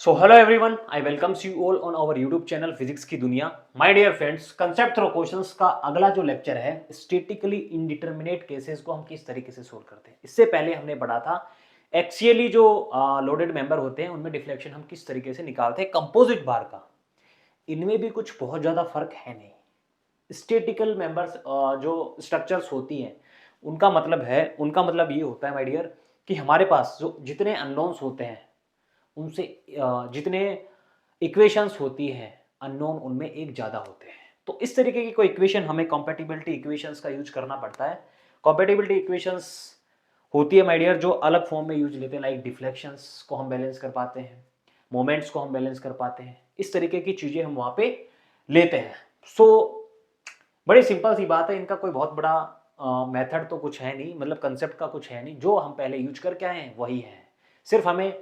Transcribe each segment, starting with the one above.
So hello everyone, I welcomes you all on our YouTube channel physics की दुनिया। My dear friends, concept through questions का अगला जो lecture है, statically indeterminate cases को हम किस तरीके से सोल्व करते हैं। इससे पहले हमने पढ़ा था एक्सियली जो लोडेड मेंबर होते हैं उनमें डिफ्लेक्शन हम किस तरीके से निकालते हैं कंपोजिट बार का। इनमें भी कुछ बहुत ज़्यादा फर्क है नहीं। स्टैटिकल मेंबर्स जो स्ट्रक्चर्स होती हैं उनका मतलब ये होता है माय डियर कि हमारे पास जो जितने अननोन्स होते हैं उनसे जितने इक्वेशंस होती है अननोन उनमें एक ज़्यादा होते हैं। तो इस तरीके की कोई इक्वेशन हमें कॉम्पेटिबिलिटी इक्वेशंस का यूज करना पड़ता है। कॉम्पेटिबिलिटी इक्वेशंस होती है माय डियर जो अलग फॉर्म में यूज लेते हैं, लाइक डिफ्लेक्शंस को हम बैलेंस कर पाते हैं, मोमेंट्स को हम बैलेंस कर पाते हैं, इस तरीके की चीज़ें हम वहाँ पे लेते हैं। सो बड़ी सिंपल सी बात है, इनका कोई बहुत बड़ा मेथड तो कुछ है नहीं, मतलब कंसेप्ट का कुछ है नहीं। जो हम पहले यूज करके आए हैं वही है। सिर्फ हमें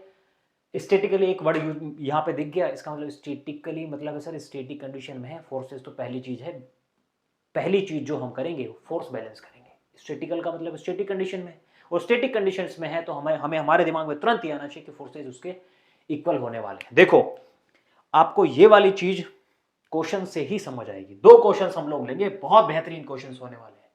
स्टेटिकली एक वर्ड यहाँ पे दिख गया, इसका मतलब स्टेटिकली मतलब है सर स्टेटिक कंडीशन में है फोर्सेस। तो पहली चीज है, पहली चीज जो हम करेंगे फोर्स बैलेंस करेंगे। स्टेटिकल का मतलब स्टेटिक कंडीशन में, और स्टेटिक कंडीशंस में है तो हमें हमें हमारे दिमाग में तुरंत ही आना चाहिए कि फोर्सेस उसके इक्वल होने वाले हैं। देखो आपको ये वाली चीज क्वेश्चन से ही समझ आएगी। दो क्वेश्चन हम लोग लेंगे, बहुत बेहतरीन क्वेश्चन होने वाले हैं।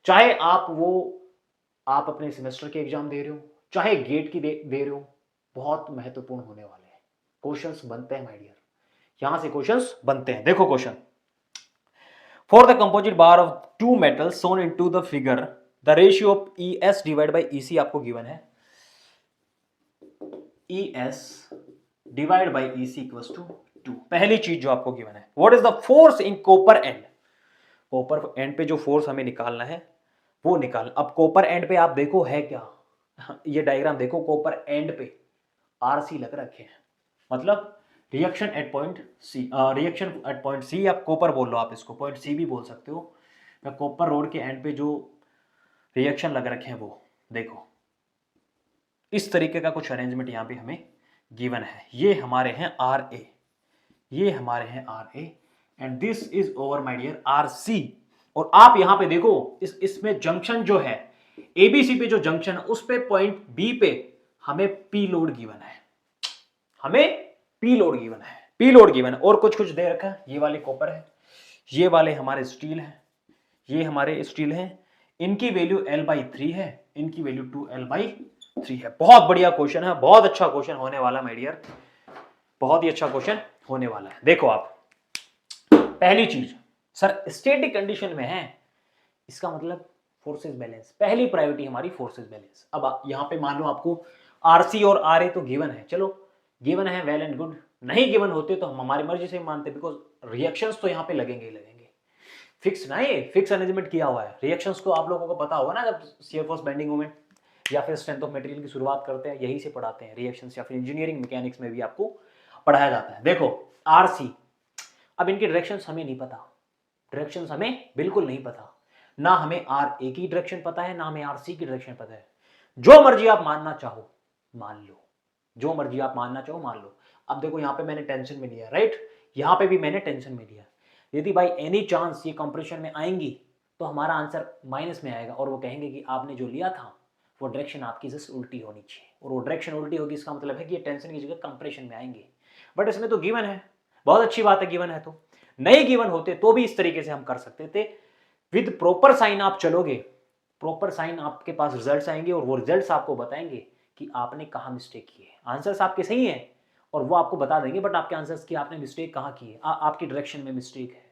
चाहे आप अपने सेमेस्टर के एग्जाम दे रहे हो, चाहे गेट की दे रहे हो, बहुत महत्वपूर्ण होने वाले हैं। क्वेश्चंस बनते हैं माय डियर, यहां से क्वेश्चंस बनते हैं। देखो question, for the composite bar of two metals shown into the figure the ratio of ES divide by EC आपको गिवन है। ES divide by EC equals to 2। पहली चीज जो आपको गिवन है, what is the force in copper end. Copper end पे जो force हमें निकालना है वो निकाल। अब कॉपर एंड पे आप देखो है क्या, ये डायग्राम देखो, कॉपर एंड पे RC लग रखे हैं, मतलब reaction at point C, reaction at point C. आप कॉपर बोल लो, आप इसको पॉइंट सी भी बोल सकते हो। मैं कॉपर रोड के एंड पे जो रिएक्शन लग रखे हैं वो देखो, इस तरीके का कुछ अरेंजमेंट यहाँ पे हमें गिवन है। ये हमारे हैं RA, ये हमारे हैं RA and this is over my dear RC। और आप यहां पे देखो इसमें जंक्शन जो है ABC पे, जो जंक्शन है उस पे पॉइंट B पे हमें P लोड गिवन है, हमें P लोड गिवन है, P लोड गिवन है। और कुछ कुछ दे रखा है, ये वाले कॉपर है, ये वाले हमारे स्टील है, ये हमारे स्टील है, इनकी वैल्यू L/3 है, इनकी वैल्यू 2L/3 है। बहुत बढ़िया क्वेश्चन है, बहुत अच्छा क्वेश्चन होने वाला माय डियर, बहुत ही अच्छा क्वेश्चन होने वाला है। देखो आप, पहली चीज सर स्टैटिक कंडीशन में है, इसका मतलब फोर्सेस बैलेंस, पहली प्रायोरिटी हमारी फोर्सेस बैलेंस। अब यहां पे मान लो आपको RC और RA तो गिवन है, चलो गिवन है, वेल एंड गुड। नहीं गिवन होते तो हम हमारी मर्जी से मानते, बिकॉज रिएक्शंस तो यहाँ पे लगेंगे ही लगेंगे। फिक्स ना, ये फिक्स अरेंजमेंट किया हुआ है। रिएक्शंस को आप लोगों को पता होगा ना, जब शियर फोर्स बेंडिंग मोमेंट या फिर स्ट्रेंथ ऑफ मटेरियल की शुरुआत करते हैं यही से पढ़ाते हैं रिएक्शंस, या फिर इंजीनियरिंग मैकेनिक्स में भी आपको पढ़ाया जाता है। देखो RC, अब इनकी डायरेक्शंस हमें नहीं पता, डायरेक्शंस हमें बिल्कुल नहीं पता, ना हमें RA की डायरेक्शन पता है, ना हमें RC की डायरेक्शन पता है। जो मर्जी आप मानना चाहो मान लो, जो मर्जी आप मानना चाहो मान लो। अब देखो यहाँ पे मैंने टेंशन में लिया, राइट, यहाँ पे भी मैंने टेंशन में लिया। यदि बाई एनी चांस ये कंप्रेशन में आएंगी तो हमारा आंसर माइनस में आएगा, और वो कहेंगे कि आपने जो लिया था वो डायरेक्शन आपकी जस्ट उल्टी होनी चाहिए, और वो डायरेक्शन उल्टी होगी, इसका मतलब है कि ये टेंशन की जगह कंप्रेशन में आएंगे। बट इसमें तो गिवन है, बहुत अच्छी बात है, गिवन है। तो नहीं गिवन होते तो भी इस तरीके से हम कर सकते थे। विद प्रॉपर साइन आप चलोगे, प्रॉपर साइन आपके पास रिजल्ट्स आएंगे, और वो रिजल्ट्स आपको बताएंगे कि आपने कहाँ मिस्टेक की है। आंसर्स आपके सही हैं और वो आपको बता देंगे, बट आपके आंसर्स की आपने मिस्टेक कहाँ की है, आपकी डायरेक्शन में मिस्टेक है,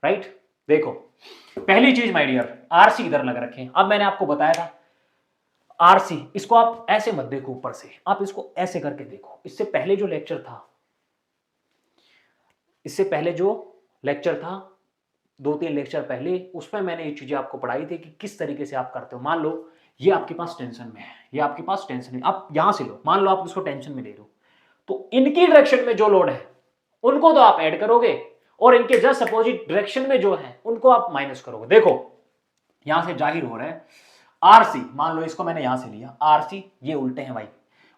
राइट। देखो पहली चीज माय डियर, RC इधर लग रखे हैं। अब मैंने आपको बताया था RC, इसको आप ऐसे मत देखो ऊपर से, आप इसको ऐसे करके देखो। इससे पहले जो लेक्चर था, इससे पहले जो लेक्चर था 2-3 लेक्चर पहले, उसमें मैंने ये चीजें आपको पढ़ाई थी कि किस तरीके से आप करते हो। मान लो ये आपके पास टेंशन में है, ये आपके पास टेंशन में, आप यहां से लो, मान लो आप इसको टेंशन में ले लो, तो इनकी डायरेक्शन में जो लोड है उनको तो आप ऐड करोगे, और इनके जस्ट अपोजिट डायरेक्शन में जो है उनको आप माइनस करोगे। देखो यहां से जाहिर हो रहा है RC, मान लो इसको मैंने यहां से लिया RC, ये उल्टे हैं भाई,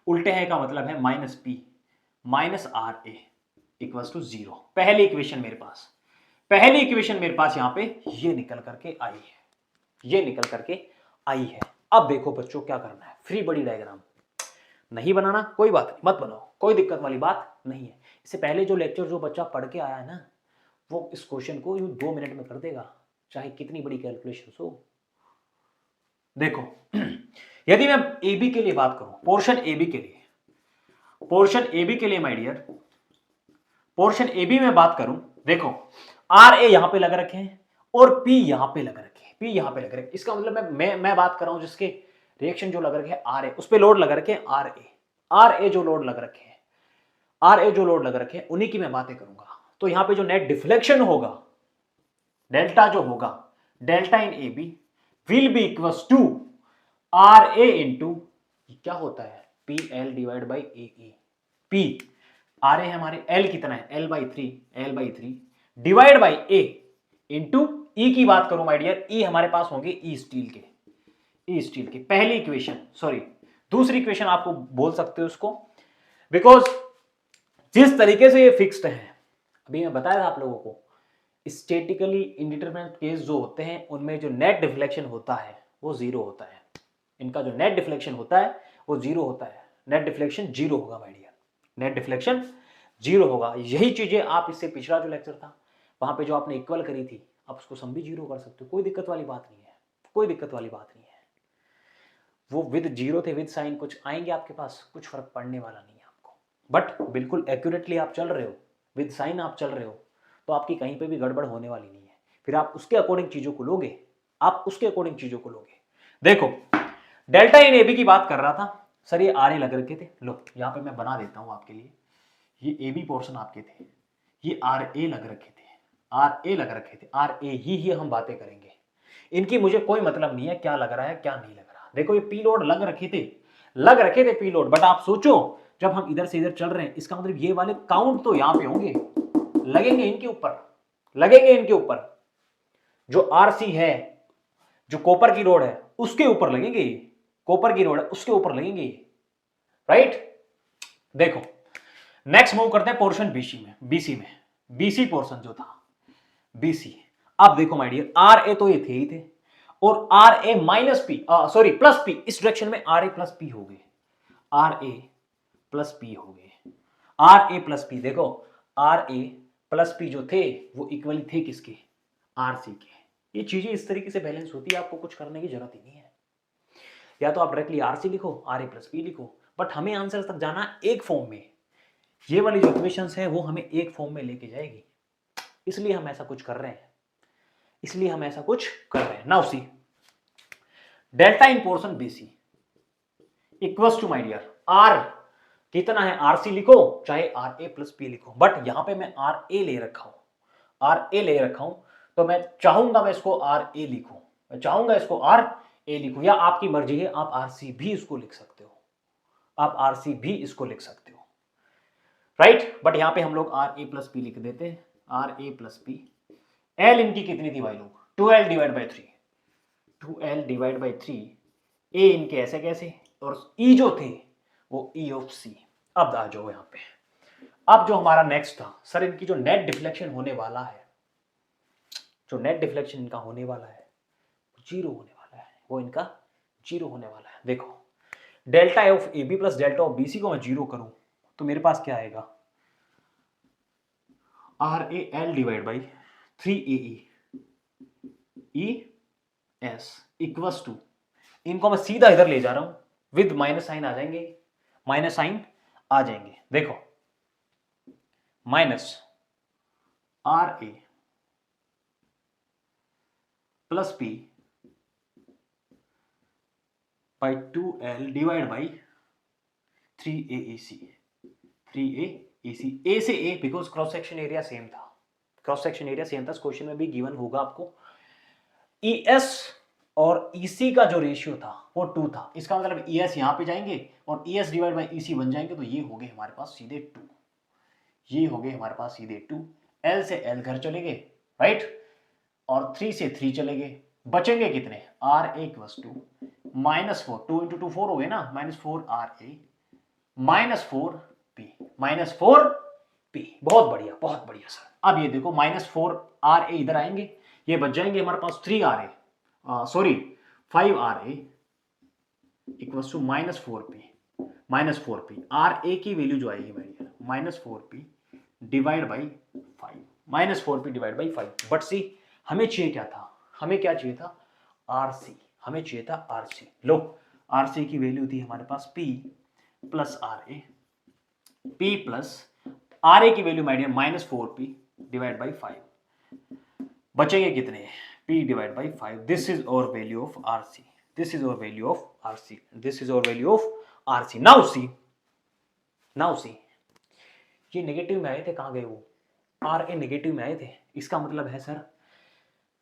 उल्टे हैं का मतलब है -P minus RA equals to 0। पहली इक्वेशन मेरे पास, पहली इक्वेशन मेरे पास यहां पे ये निकल करके आई है, ये निकल करके आई है। अब देखो बच्चों क्या करना है, फ्री बॉडी डायग्राम नहीं बनाना कोई बात नहीं, मत बनाओ, कोई दिक्कत वाली बात नहीं है। इससे पहले जो लेक्चर जो बच्चा पढ़ के आया है ना, वो इस क्वेश्चन को यूं 2 मिनट में कर देगा, चाहे कितनी बड़ी कैलकुलेशन हो। देखो यदि मैं ए बी के लिए बात करूं, पोर्शन ए बी के लिए, पोर्शन ए बी के लिए my dear, portion A B में बात करूं, देखो आर ए यहां पे लग रखे हैं और पी यहां पे लग रखे हैं, पी यहां पे लग रखे हैं। इसका मतलब मैं बात कर रहा हूं जिसके रिएक्शन जो लग रखे हैं आर ए, उस पे लोड लग रखे हैं आर ए जो लोड लग रखे हैं, आर ए जो लोड लग रखे हैं, उन्हीं की मैं बातें करूंगा। तो यहां पे जो नेट डिफ्लेक्शन होगा, डेल्टा जो होगा, delta in A B will be equals to R A into क्या होता है P L divide by A E. P R A हमारे एल कितना है, L by three divide by A into E की बात करूं माय डियर, ई हमारे पास होंगे ई स्टील के, पहली इक्वेशन, सॉरी दूसरी इक्वेशन आपको बोल सकते हो उसको, बिकॉज जिस तरीके से ये फिक्स्ड है, अभी मैं बताया था आप लोगों को, स्टैटिकली इंडिटरमिनेट केस जो होते हैं उनमें जो नेट डिफ्लेक्शन होता है वो जीरो होता है। इनका जो नेट डिफ्लेक्शन होता है वो जीरो होता है, नेट डिफ्लेक्शन जीरो होगा my dear, net deflection zero होगा। यही चीजें आप इससे पिछला जो लेक्चर था वहां पे जो आपने इक्वल करी थी, आप उसको सम भी जीरो कर सकते हो, कोई दिक्कत वाली बात नहीं है, कोई दिक्कत वाली बात नहीं है। वो विद जीरो थे विद साइन कुछ आएंगे आपके पास, कुछ फर्क पड़ने वाला नहीं है आपको, बट बिल्कुल एक्यूरेटली आप चल रहे हो, विद साइन आप चल रहे हो, तो आपकी कहीं पे भी गड़बड़ होने वाली नहीं है। फिर आप उसके अकॉर्डिंग चीजों को लोगे, आप उसके अकॉर्डिंग चीजों को लोगे। देखो डेल्टा इन ए बी की बात कर रहा था सर, ये आर ए लग रखे थे, लो यहां पे मैं बना देता हूं आपके लिए, ये ए बी पोर्शन आपके थे, ये आर ए लग रखे थे, आर ए लग रखे थे, आर ए ही हम बातें करेंगे, इनकी मुझे कोई मतलब नहीं है क्या लग रहा है क्या नहीं लग रहा। देखो ये पी लोड लग रखे थे पी लोड, बट आप सोचो जब हम इधर से इधर चल रहे हैं, इसका मतलब ये वाले काउंट तो यहां पे होंगे, लगेंगे इनके ऊपर, जो आरसी है, जो कॉपर की रोड है उसके ऊपर लगेंगे, कॉपर की रोड है उसके ऊपर लगेंगे, राइट। देखो नेक्स्ट मूव करते हैं पोर्शन बीसी पोर्शन जो था बीसी। अब देखो माय डियर, आर ए तो ये थे ही थे, और R A minus P, sorry plus P, इस डायरेक्शन में आर ए प्लस पी हो गए, आर ए प्लस पी हो गए, आर ए प्लस पी। देखो आर ए प्लस पी जो थे वो इक्वली थे किसके, आरसी के। ये चीजें इस तरीके से बैलेंस होती है, आपको कुछ करने की जरूरत ही नहीं है, या तो आप डायरेक्टली आरसी लिखो, आर ए प्लस पी लिखो, बट हमें आंसर तक जाना एक फॉर्म में, ये वाली जो इक्वेशंस है वो हमें एक फॉर्म में लेके जाएगी, इसलिए हम ऐसा कुछ कर रहे हैं, now see delta in portion BC equals to my dear R कितना है, आरसी लिखो चाहे आर ए प्लस पी लिखो, बट यहां पे मैं आर ए ले रखा हूं, तो मैं चाहूंगा मैं इसको आर ए लिखूं, या आपकी मर्जी है, आप आरसी भी इसको लिख सकते हो, राइट। बट यहां पे हम लोग आर ए प्लस पी लिख देते हैं, R A plus P. L इनकी कितनी थी भाई लोग, 2l डिवाइड बाई 3, ए इनके ऐसे कैसे, और ई जो थे वो ई ऑफ सी। अब आ जाओ यहां पे, अब जो हमारा नेक्स्ट था सर, इनकी जो नेट डिफ्लेक्शन होने वाला है, इनका होने वाला है जीरो होने वाला है, वो इनका जीरो होने वाला है। देखो delta of A B plus delta of B C को मैं जीरो करूं तो मेरे पास क्या आएगा, R A L divide by 3 A E S equals to, इनको मैं सीधा इधर ले जा रहा हूं, विद माइनस साइन आ जाएंगे, देखो minus R A plus P by 2l divide by 3AEC, A से A, because cross section area same था, इस क्वेश्चन में भी गिवन होगा आपको। ES और EC का जो रेशियो था वो 2 था, इसका मतलब ES यहां पे जाएंगे और ES डिवाइड बाई EC बन जाएंगे, तो ये हो गए हमारे पास सीधे 2, L से L घर चले गए, राइट, और 3 से 3 चले गए, बचेंगे कितने, R A equals to -4, 2 into 2 4 हो गए ना, -4 आर ए -4 पी, बहुत बढ़िया सर। अब ये देखो -4 आर ए इधर आएंगे, ये बच जाएंगे हमारे पास 3 R A, sorry 5 R A equals to -4 P, -4p, R A की वैल्यू जो आएगी भाई -4p divide by 5, -4p divide by 5। But see हमें चाहिए क्या था, हमें क्या चाहिए था, आरसी, हमें चाहिए था आरसी। लो आरसी की वैल्यू थी हमारे पास p plus R A, p plus R A की वैल्यू माइडियर -4p डिवाइड बाई 5, बचेंगे कितने, p divide by 5। This is our value of RC, this is our value of RC, this is our value of RC. Now see, now see, ये negative में आए थे, कहां गए वो, आर ए नेगेटिव में आए थे। इसका मतलब है सर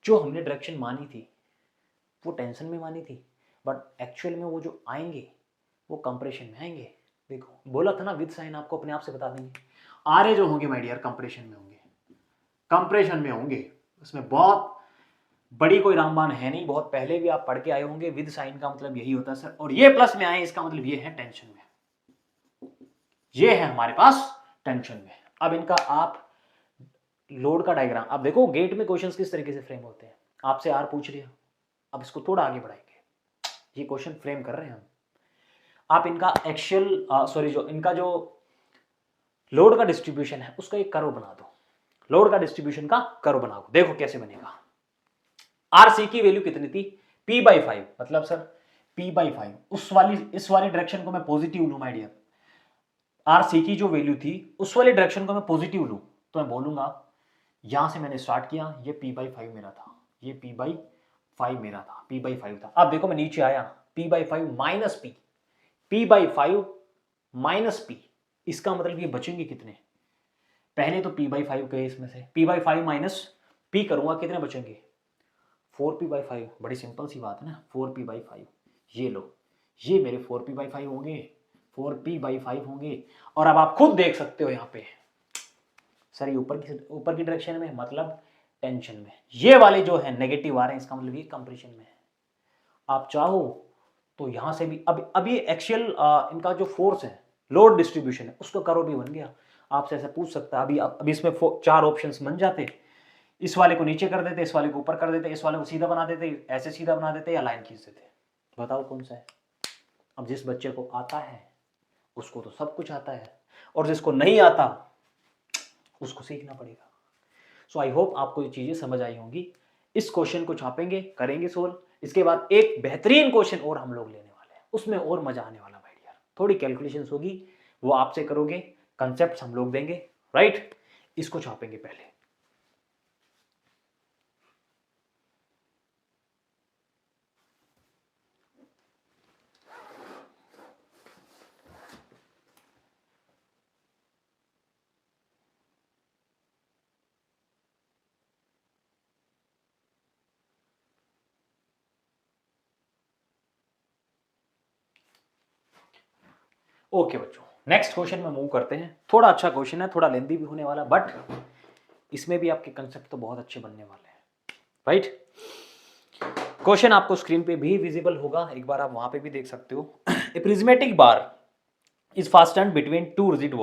जो हमने डायरेक्शन मानी थी वो टेंशन में मानी थी, बट एक्चुअल में वो जो आएंगे वो कंप्रेशन में आएंगे। देखो बोला था ना विद साइन आपको अपने आप से बता देंगे। आर ए जो होंगे माय डियर कंप्रेशन में होंगे, कंप्रेशन में होंगे, उसमें बहुत बड़ी कोई रामबाण है नहीं, बहुत पहले भी आप पढ़ के आए होंगे। विद साइन का मतलब यही होता है सर, और ये प्लस में आए इसका मतलब ये है टेंशन में, ये है हमारे पास टेंशन में। अब इनका आप लोड का डायग्राम, अब देखो गेट में क्वेश्चंस किस तरीके से फ्रेम होते हैं, आपसे आर पूछ लिया, अब इसको थोड़ा आगे बढ़ाएंगे, ये क्वेश्चन फ्रेम कर रहे हैं हम। आप इनका एक्चुअल सॉरी जो इनका जो लोड का डिस्ट्रीब्यूशन है उसका एक कर्व बना दो, लोड का डिस्ट्रीब्यूशन का कर्व बना दो, देखो कैसे बनेगा। आरसी की वैल्यू कितनी थी, p/5, मतलब सर p/5, इस वाली डायरेक्शन को मैं पॉजिटिव लूं माय डियर, आरसी की जो वैल्यू थी उस वाली डायरेक्शन को मैं पॉजिटिव लूं, तो मैं बोलूंगा यहां से मैंने स्टार्ट किया, ये p/5 मेरा था, ये p/5 मेरा था, p/5 था। अब देखो मैं नीचे आया, p/5 minus p, p/5 minus p, इसका मतलब ये बचेंगे कितने, पहले तो p/5 गए इसमें से, p/5 माइनस p करूंगा, कितने बचेंगे 4p/5, बड़ी सिंपल सी बात है ना, 4p/5, ये लो, ये मेरे 4p/5 होंगे, 4p/5 होंगे। और अब आप खुद देख सकते हो यहाँ पे सर ये ऊपर की डायरेक्शन में, मतलब टेंशन में, ये वाले जो है नेगेटिव आ रहे हैं, इसका मतलब ये कंप्रेशन में है। आप चाहो तो यहां से भी अब ये एक्चुअल इनका जो फोर्स है, लोड डिस्ट्रीब्यूशन है, उसका कर्व भी बन गया। आपसे ऐसा पूछ सकता है, अभी इसमें 4 ऑप्शंस बन जाते, इस वाले को नीचे कर देते, इस वाले को ऊपर कर देते, इस वाले को सीधा बना देते, ऐसे सीधा बना देते, या लाइन खींच देते, बताओ कौन सा है। अब जिस बच्चे को आता है उसको तो सब कुछ आता है, और जिसको नहीं आता उसको सीखना पड़ेगा। सो आई होप आपको ये चीजें समझ आई होंगी। इस क्वेश्चन को छापेंगे, करेंगे सोल्व, इसके बाद एक बेहतरीन क्वेश्चन और हम लोग लेने वाले हैं, उसमें और मजा आने वाला भाई यार, थोड़ी कैलकुलेशंस होगी, वो आपसे करोगे, कंसेप्ट हम लोग देंगे, राइट। इसको छापेंगे पहले। ओके बच्चों, नेक्स्ट क्वेश्चन में मूव करते हैं। थोड़ा अच्छा क्वेश्चन है, थोड़ा लेंथी भी होने वाला, बट इसमें भी आपके कंसेप्ट तो बहुत अच्छे बनने वाले हैं, राइट। क्वेश्चन आपको स्क्रीन पे भी विजिबल होगा, एक बार आप वहां पे भी देख सकते हो। A prismatic bar is fastened between two rigid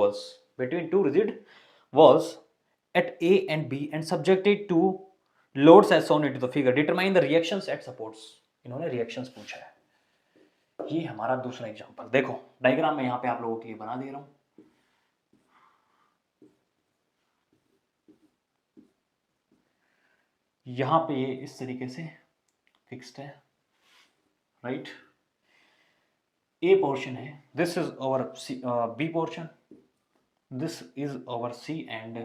walls at A and B and subjected to loads as shown into the figure. Determine the reactions at supports. इन्होंने रिएक्शंस पूछा है। ये हमारा दूसरा एग्जांपल, देखो डायग्राम में यहां पे आप लोगों के लिए बना दे रहा हूं। यहां पे ये इस तरीके से फिक्स्ड है, राइट। ए पोर्शन है, this is our B portion, this is our C and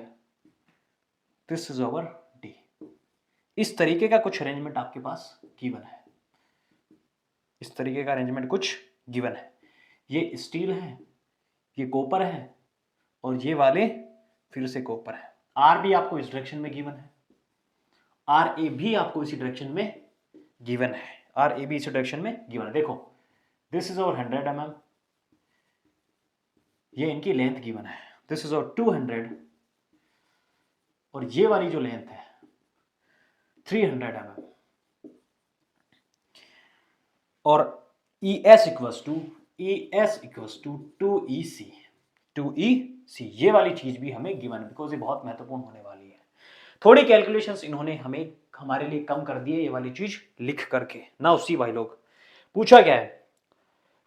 this is our D. इस तरीके का कुछ अरेंजमेंट आपके पास गिवन है, इस तरीके का अरेंजमेंट कुछ गिवन है। ये स्टील है, ये कॉपर है, और ये वाले फिर से कॉपर है। आर भी आपको इस डायरेक्शन में गिवन है, आर ए भी आपको इसी डायरेक्शन में गिवन है, आर ए भी इसी डायरेक्शन में गिवन है। देखो दिस इज अवर 100 mm, ये इनकी लेंथ गिवन है, दिस इज अवर 200, और ये वाली जो लेंथ है 300 mm, और ES इक्वल्स टू 2EC, ये वाली चीज भी हमें गिवन है, बिकॉज ये बहुत महत्वपूर्ण होने वाली है। थोड़ी कैलकुलेशंस इन्होंने हमें हमारे लिए कम कर दिए ये वाली चीज लिख करके। ना उसी भाई लोग पूछा क्या है,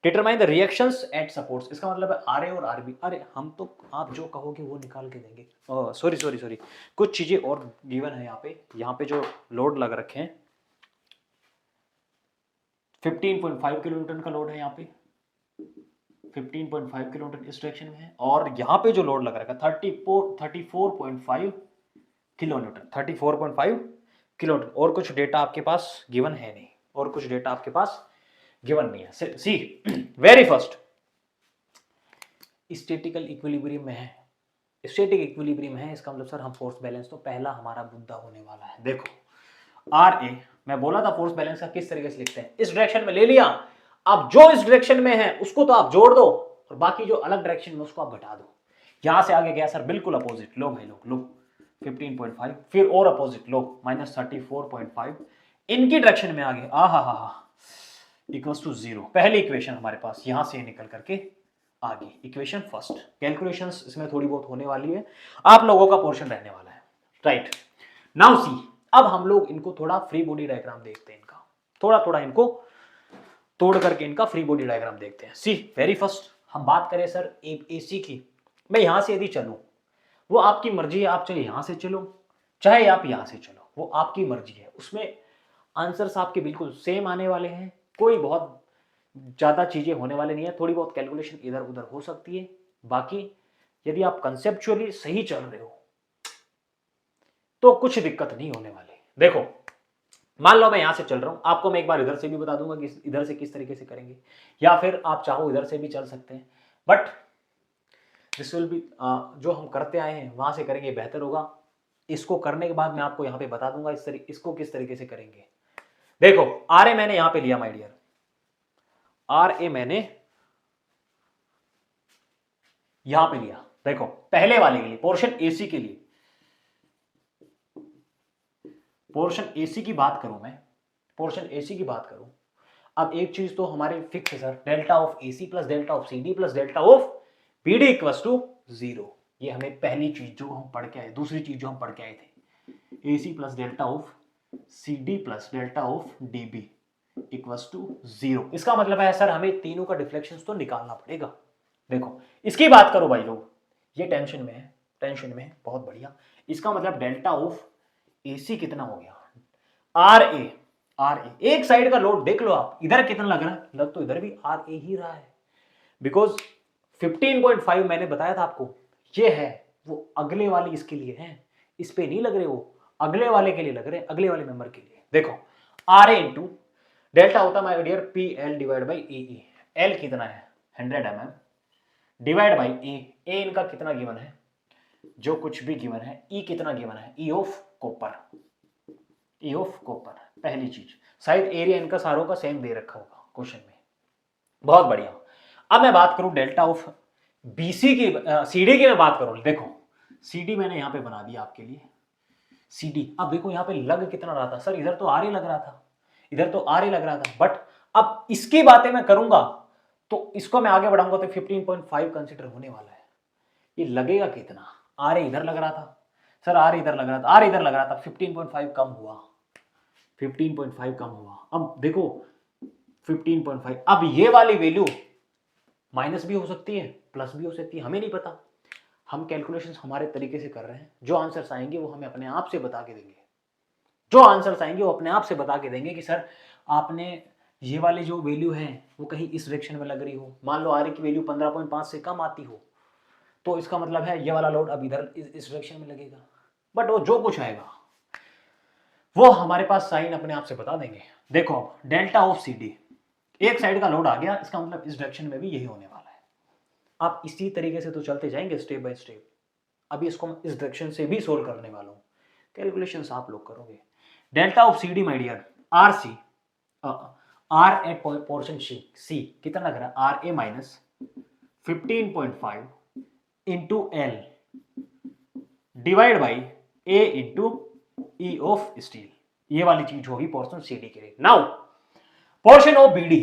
determine the reactions at supports, इसका मतलब है आर ए और आर बी। अरे हम तो आप जो कहोगे वो निकाल के देंगे। सॉरी सॉरी सॉरी, कुछ चीजें और गिवन है यहाँ पे जो लोड लग रखे हैं 15.5 किलोन्यूटन का लोड है यहाँ पे, 15.5 किलोन्यूटन इस डायरेक्शन में है, और यहाँ पे जो लोड लग रखा है 34.5 किलोन्यूटन, 34.5 किलोन्यूटन। और कुछ डेटा आपके पास गिवन है नहीं, और कुछ डेटा आपके पास गिवन नहीं है। सी वेरी फर्स्ट, स्टैटिकल इक्विलिब्रियम में है, स्टैटिक इक्विलिब्रियम है, इसका मतलब सर हम फोर्स बैलेंस, तो पहला हमारा मुद्दा होने वाला है। देखो आर ए, मैं बोला था फोर्स बैलेंस का किस तरीके से लिखते हैं, इस डायरेक्शन में ले लिया, अब जो इस डायरेक्शन में है उसको तो आप जोड़ दो, और बाकी जो अलग डायरेक्शन में उसको आप घटा दो। यहां से आगे गया सर बिल्कुल अपोजिट, लो भाई लो 15.5, फिर और अपोजिट लो -34.5, इनकी डायरेक्शन में आगे इक्वल्स टू 0। पहली इक्वेशन हमारे पास यहां से निकल करके आगे, इक्वेशन फर्स्ट। कैलकुलेशंस इसमें थोड़ी बहुत होने वाली है, आप लोगों का पोर्शन रहने वाला है, राइट। नाउ सी, अब हम लोग इनको थोड़ा फ्री बॉडी डायग्राम देखते हैं, इनका थोड़ा इनको तोड़ करके इनका फ्री बॉडी डायग्राम देखते हैं। सी वेरी फर्स्ट, हम बात करें सर एसी की, मैं यहां से यदि चलूं, वो आपकी मर्जी है, आप चाहे यहां से चलो चाहे आप यहां से चलो, वो आपकी मर्जी है। उसमें आंसर्स आपके बिल्कुल सेम आने वाले हैं, कोई बहुत ज्यादा चीजें होने वाले नहीं है, थोड़ी बहुत कैलकुलेशन इधर उधर हो सकती है। बाकी यदि आप कंसेप्चुअली सही चल रहे हो तो कुछ दिक्कत नहीं होने वाली। देखो मान लो मैं यहां से चल रहा हूं, आपको मैं एक बार इधर से भी बता दूंगा कि इधर से किस तरीके से करेंगे, या फिर आप चाहो इधर से भी चल सकते हैं, बट दिस विल बी, जो हम करते आए हैं वहां से करेंगे बेहतर होगा। इसको करने के बाद मैं आपको यहां पे बता दूंगा इसको किस तरीके से करेंगे। देखो आर ए मैंने यहां पे लिया माय डियर, आर ए मैंने यहां पे लिया। देखो पहले वाले के लिए, पोर्शन एसी के लिए, पोर्शन एसी की बात करूं मैं, पोर्शन एसी की बात करूं, अब एक चीज तो हमारे फिक्स है sir, delta of AC plus delta of CD plus delta of BD equals to 0। ये हमें पहली चीज जो हम पढ़ के आए, दूसरी चीज जो हम पढ़ के आए थे, AC plus delta of CD plus delta of DB equals to 0। इसका मतलब है सर हमें तीनों का डिफ्लेक्शन तो निकालना पड़ेगा। देखो इसकी बात करो भाई लोग, ये टेंशन में है, टेंशन में है, बहुत बढ़िया। इसका मतलब डेल्टा ऑफ एसी कितना हो गया, आर ए, एक साइड का लोड देख लो आप, इधर कितना लग रहा है, लग तो इधर भी आर ए ही रहा है, बिकॉज 15.5 मैंने बताया था आपको, ये है वो अगले वाली इसके लिए है, इस पे नहीं लग रहे, वो अगले वाले के लिए लग रहे, अगले वाले मेंबर के लिए। देखो आर ए इंटू डेल्टा होता है my dear P L divide by A, L कितना है 100 mm डिवाइड बाई ए इनका कितना गिवन है, जो कुछ भी गिवन है, ई कितना गिवन है, ई of copper, E of copper. पहली चीज, शायद एरिया इनका सारों का सेम दे रखा होगा क्वेश्चन में, बहुत बढ़िया। अब मैं बात करूं डेल्टा ऑफ बीसी की, सीडी की मैं बात करूं, देखो सीडी मैंने यहां पे बना दिया आपके लिए, सीडी। अब देखो यहां पे लग कितना रहा था सर, इधर तो आर ही लग रहा था, इधर तो आर ही लग रहा था, बट अब इसकी बातें मैं करूंगा तो इसको मैं आगे बढ़ाऊंगा तो 15.5 कंसिडर होने वाला है। ये लगेगा कितना, आर इधर लग रहा था सर, आर इधर लग रहा था, आर इधर लग रहा था, 15.5 कम हुआ, 15.5 कम हुआ। अब देखो 15.5, अब ये वाली वैल्यू माइनस भी हो सकती है प्लस भी हो सकती है, हमें नहीं पता, हम कैलकुलेशंस हमारे तरीके से कर रहे हैं। जो आंसर्स आएंगे वो हमें अपने आप से बता के देंगे, जो आंसर्स आएंगे वो अपने आप से बता के देंगे कि सर आपने ये वाली जो वैल्यू है वो कहीं इस डायरेक्शन में लग रही हो, मान लो आर की वैल्यू 15.5 से कम आती हो, तो इसका मतलब है ये वाला लोड अब इधर इस डायरेक्शन में लगेगा, बट वो जो कुछ आएगा वो हमारे पास साइन अपने आप से बता देंगे। देखो डेल्टा ऑफ सी डी, एक साइड का लोड आ गया, इसका मतलब इस डायरेक्शन में भी यही होने वाला है। आप इसी तरीके से तो चलते जाएंगे स्टेप बाय स्टेप। अभी इसको मैं इस डायरेक्शन से भी सोल्व करने वाला हूँ, कैलकुलेशंस आप लोग करोगे। Delta of C D my dear, R C, R at portion C कितना लग रहा है, R A minus 15.5 into L divide by A into E of steel, ये वाली चीज होगी पोर्शन सी डी के लिए। Now portion of BD,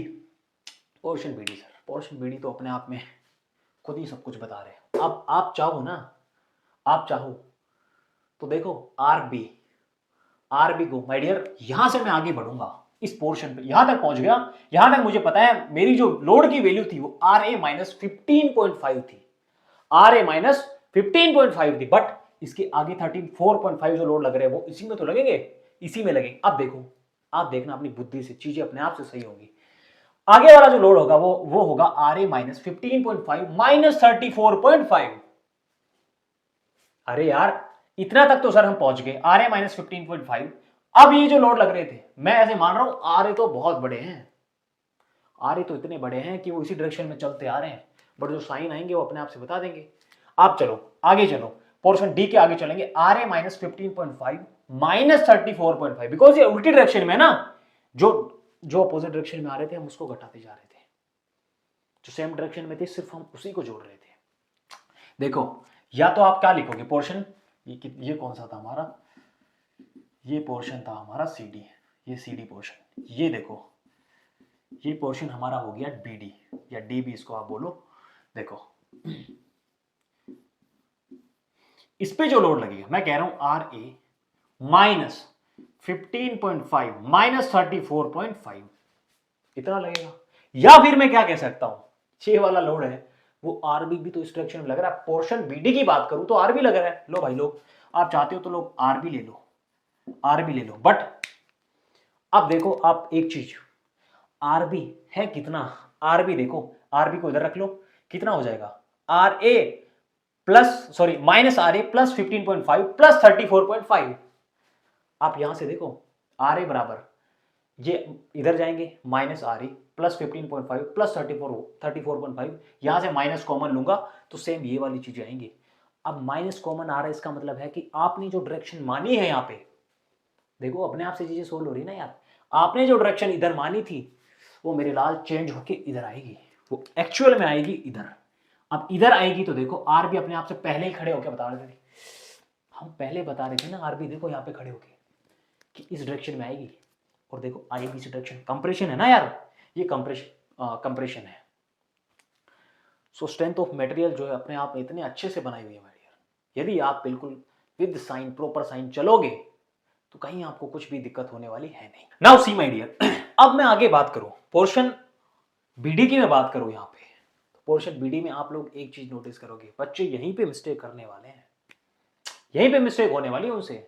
portion BD sir, portion BD तो अपने आप में खुद ही सब कुछ बता रहे हैं। अब आप चाहो ना, आप चाहो तो देखो आर बी को माय डियर, यहां से मैं आगे बढ़ूंगा, इस पोर्शन पे यहां तक पहुंच गया, यहां तक मुझे पता है मेरी जो लोड की वैल्यू थी वो RA माइनस 15.5 थी, RA माइनस 15.5 थी, बट इसके आगे 34.5 जो लोड लग रहे हैं वो इसी में तो लगेंगे, इसी में लगेंगे। अब देखो, आप देखना अपनी बुद्धि से, चीजें अपने आप से सही होंगी। आगे वाला जो लोड होगा वो होगा RA माइनस 15.5 माइनस 34.5। अरे यार इतना तक तो सर हम पहुंच गए, RA माइनस 15.5। अब ये जो लोड लग रहे थे, मैं ऐसे मान रहा हूं RA तो बहुत बड़े हैं, RA तो इतने बड़े हैं कि वो इसी डायरेक्शन में चलते आ रहे हैं, बट जो साइन आएंगे वो अपने आप से बता देंगे। आप चलो आगे चलो, पोर्शन डी के आगे चलेंगे। RA माइनस 15.5 माइनस 34.5, बिकॉज ये उल्टी डायरेक्शन में ना, जो अपोजिट डायरेक्शन में आ रहे थे हम उसको घटाते जा रहे थे, जो सेम डायरेक्शन में थे सिर्फ हम उसी को जोड़ रहे थे। देखो या तो आप क्या लिखोगे पोर्शन, ये कौन सा था हमारा, ये पोर्शन था हमारा CD, ये CD पोर्शन, ये देखो ये पोर्शन हमारा हो गया BD या DB इसको आप बोलो। देखो इस पे जो लोड लगेगा, मैं कह रहा हूं RA माइनस 15.5 माइनस 34.5 इतना लगेगा। या फिर मैं क्या कह सकता हूं, 6 वाला लोड है वो RB भी तो इस डायरेक्शन में लग रहा है, पोर्शन BD की बात करूं तो RB लग रहा है। लो भाई लोग, आप चाहते हो तो लोग RB ले लो, RB ले लो, बट अब देखो आप एक चीज, RB है कितना, RB देखो, RB को इधर रख लो, कितना हो जाएगा RA plus sorry minus RA plus 15.5 plus 34.5। आप यहां से देखो RA बराबर, ये इधर जाएंगे माइनस RA प्लस 15.5 प्लस 34.5, यहां से माइनस कॉमन लूंगा तो सेम ये वाली चीजें आएंगी। अब माइनस कॉमन आ रहा है, इसका मतलब है कि आपने जो डायरेक्शन मानी है, यहां पे देखो अपने आप से चीजें सोल्व हो रही ना यार, आपने जो डायरेक्शन इधर मानी थी वो मेरे लाल चेंज होके इधर आएगी, वो एक्चुअल में आएगी इधर। अब इधर आएगी तो देखो RB अपने आप से पहले ही खड़े होके बता रहे थे, हम पहले बता रहे थे ना RB देखो यहाँ पे खड़े होके कि इस डायरेक्शन में आएगी, और देखो आएगी इस डायरेक्शन, कंप्रेशन है ना यार, ये कंप्रेशन है। सो स्ट्रेंथ ऑफ मटेरियल जो है अपने आप में इतने अच्छे से बनाई हुई है माय डियर, यदि आप बिल्कुल विद साइन प्रॉपर साइन चलोगे तो कहीं आपको कुछ भी दिक्कत होने वाली है नहीं। नाउ सी माय डियर, अब मैं आगे बात करूं पोर्शन BD की मैं बात करूं यहाँ पे, तो पोर्शन BD में आप लोग एक चीज नोटिस करोगे, बच्चे यहीं पे मिस्टेक करने वाले हैं, यहीं पे मिस्टेक होने वाली है उनसे।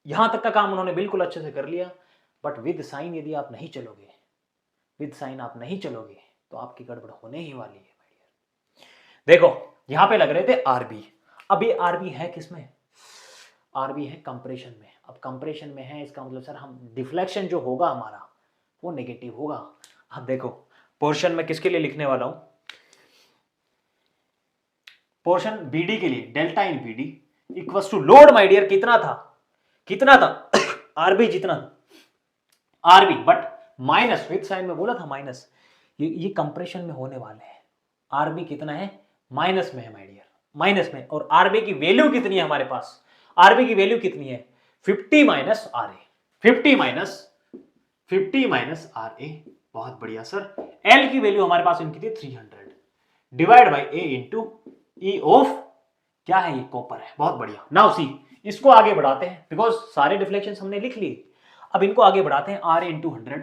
यहां तक का काम उन्होंने बिल्कुल अच्छे से कर लिया, बट विद साइन यदि आप नहीं चलोगे, विद साइन आप नहीं चलोगे तो आपकी गड़बड़ होने ही वाली है माय डियर। देखो यहां पे लग रहे थे RB, अब ये RB है किसमें, RB है कंप्रेशन में। अब कंप्रेशन में है इसका मतलब सर हम डिफ्लेक्शन जो होगा हमारा वो नेगेटिव होगा। अब देखो पोर्शन में किसके लिए लिखने वाला हूं, पोर्शन BD के लिए delta in BD equal to load my dear कितना था, कितना था RB जितना था RB, but minus with sign में बोला था माइनस, ये कंप्रेशन में होने वाले हैं। RB कितना है, माइनस में है माय डियर, माइनस में, और RB की वैल्यू कितनी है हमारे पास, RB की वैल्यू कितनी है 50 माइनस RA, 50 माइनस RA, बहुत बढ़िया सर। L की वैल्यू हमारे पास इनकी थी 300 divide by A into E of क्या है, ये कॉपर है, बहुत बढ़िया। नाउ सी इसको आगे बढ़ाते हैं, बिकॉज सारे डिफ्लेक्शन हमने लिख लिए, अब इनको आगे बढ़ाते हैं RA into 100,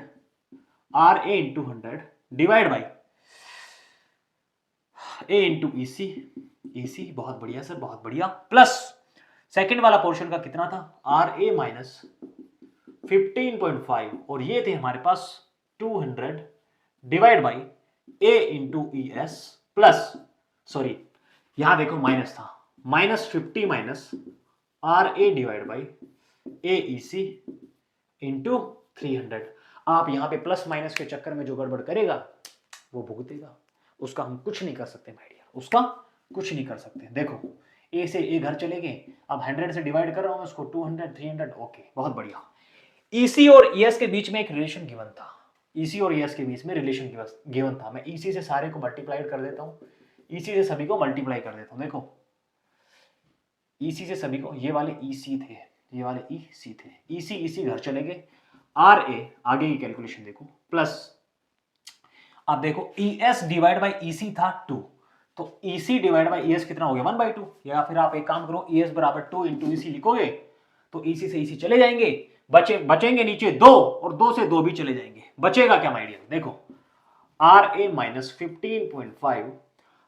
RA into 100 divide by A into EC, बहुत बढ़िया सर, बहुत बढ़िया, प्लस सेकेंड वाला पोर्शन का कितना था RA माइनस 15.5, और ये थे हमारे पास 200 divide by A into ES plus, sorry यहां देखो माइनस था, minus 50 minus RA divide by AEC into 300। आप यहां पे प्लस माइनस के चक्कर में जो गड़बड़ करेगा वो भुगतेगा, उसका हम कुछ नहीं कर सकते माय डियर, उसका कुछ नहीं कर सकते। देखो A से A घर चले गए, अब 100 से डिवाइड कर रहा हूं उसको 200 300, ओके बहुत बढ़िया। EC और ES के बीच में एक रिलेशन गिवन था, EC और ES के बीच में रिलेशन गिवन था, मैं EC से सारे को मल्टीप्लाई कर देता हूं, EC से सभी को मल्टीप्लाई कर देता हूं। देखो EC से सभी को, ये वाले EC थे, ये वाले EC थे, EC घर चले गए, RA आगे की कैलकुलेशन देखो प्लस, अब देखो ES डिवाइड बाई EC था 2, तो EC डिवाइड बाई ES कितना हो गया 1/2, या फिर आप एक काम करो ES बराबर 2 इंटू EC लिखोगे तो EC से EC चले जाएंगे, बचेंगे नीचे 2 और 2 से 2 भी चले जाएंगे, बचेगा क्या माय डियर? देखो RA माइनस 15.5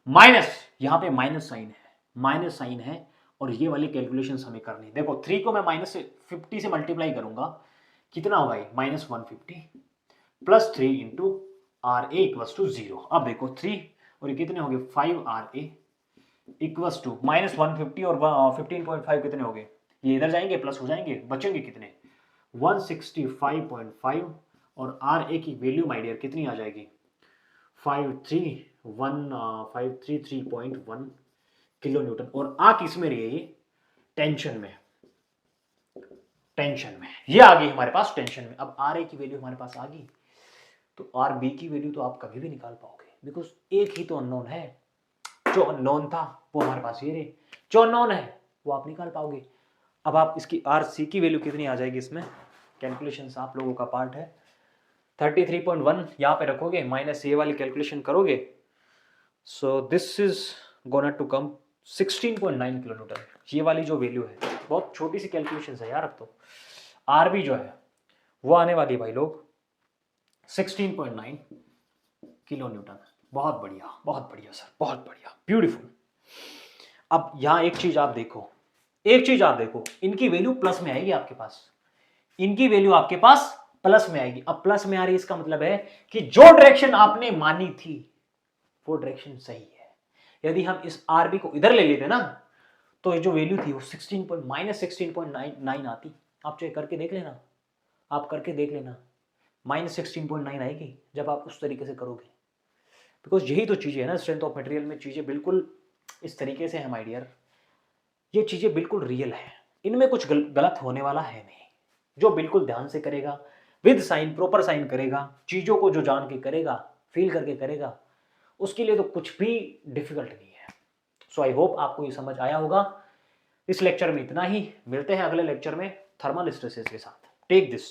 माइनस, यहां पे माइनस साइन है और ये वाली कैलकुलेशन हमें करनी है। देखो 3 को मैं माइनस 50 से मल्टीप्लाई करूंगा, कितना होगा ये? Minus 150 plus 3 into RA equals to 0। अब देखो 3 और ये कितने हो गए? 5RA इक्वल्स टू माइनस 150 और 15.5 कितने हो गए? ये इधर जाएंगे प्लस हो जाएंगे, बचेंगे कितने? 165.5 और RA की वैल्यू माय डियर कितनी आ जाएगी? 533.1 किलो न्यूटन। और आ किस में रही है ये? टेंशन में, टेंशन में ये आ गई हमारे पास टेंशन में। अब RA की वैल्यू हमारे पास आ गई, तो RB की वैल्यू तो आप कभी भी निकाल पाओगे, बिकॉज एक ही तो अननोन है। जो अननोन था वो हमारे पास ये रहे, जो अननोन है वो आप निकाल पाओगे। अब आप इसकी RC की वैल्यू कितनी आ जाएगी? इसमें कैलकुलेशंस आप लोगों का पार्ट है। 33.1 यहाँ पे रखोगे, माइनस ये वाली कैलकुलेशन करोगे, so this is gonna to come 16.9 kilo newton. ये वाली जो वैल्यू है, बहुत छोटी सी कैलकुलेशन है यार। अब तो RB जो है वो आने वाली है भाई लोग 16.9 किलो न्यूटन। बहुत बढ़िया सर, बहुत बढ़िया, ब्यूटीफुल। अब यहां एक चीज आप देखो, इनकी वैल्यू प्लस में आएगी आपके पास, इनकी वैल्यू आपके पास प्लस में आएगी। अब प्लस में आ रही है, इसका मतलब है कि जो डायरेक्शन आपने मानी थी वो डायरेक्शन सही है। यदि हम इस RB को इधर ले लेते ना, तो ये जो वैल्यू थी वो माइनस 16.9 आती। आप चाहे करके देख लेना, माइनस 16.9 आएगी जब आप उस तरीके से करोगे। बिकॉज यही तो चीजें है ना स्ट्रेंथ ऑफ मटेरियल में, चीजें बिल्कुल इस तरीके से है माय डियर। ये चीजें बिल्कुल रियल है, इनमें कुछ गलत होने वाला है नहीं। जो बिल्कुल ध्यान से करेगा, विद साइन, प्रॉपर साइन करेगा, चीजों को जो जान के करेगा, फील करके करेगा, उसके लिए तो कुछ भी डिफिकल्ट नहीं है। सो आई होप आपको ये समझ आया होगा। इस लेक्चर में इतना ही, मिलते हैं अगले लेक्चर में थर्मल स्ट्रेसेस के साथ। Take this.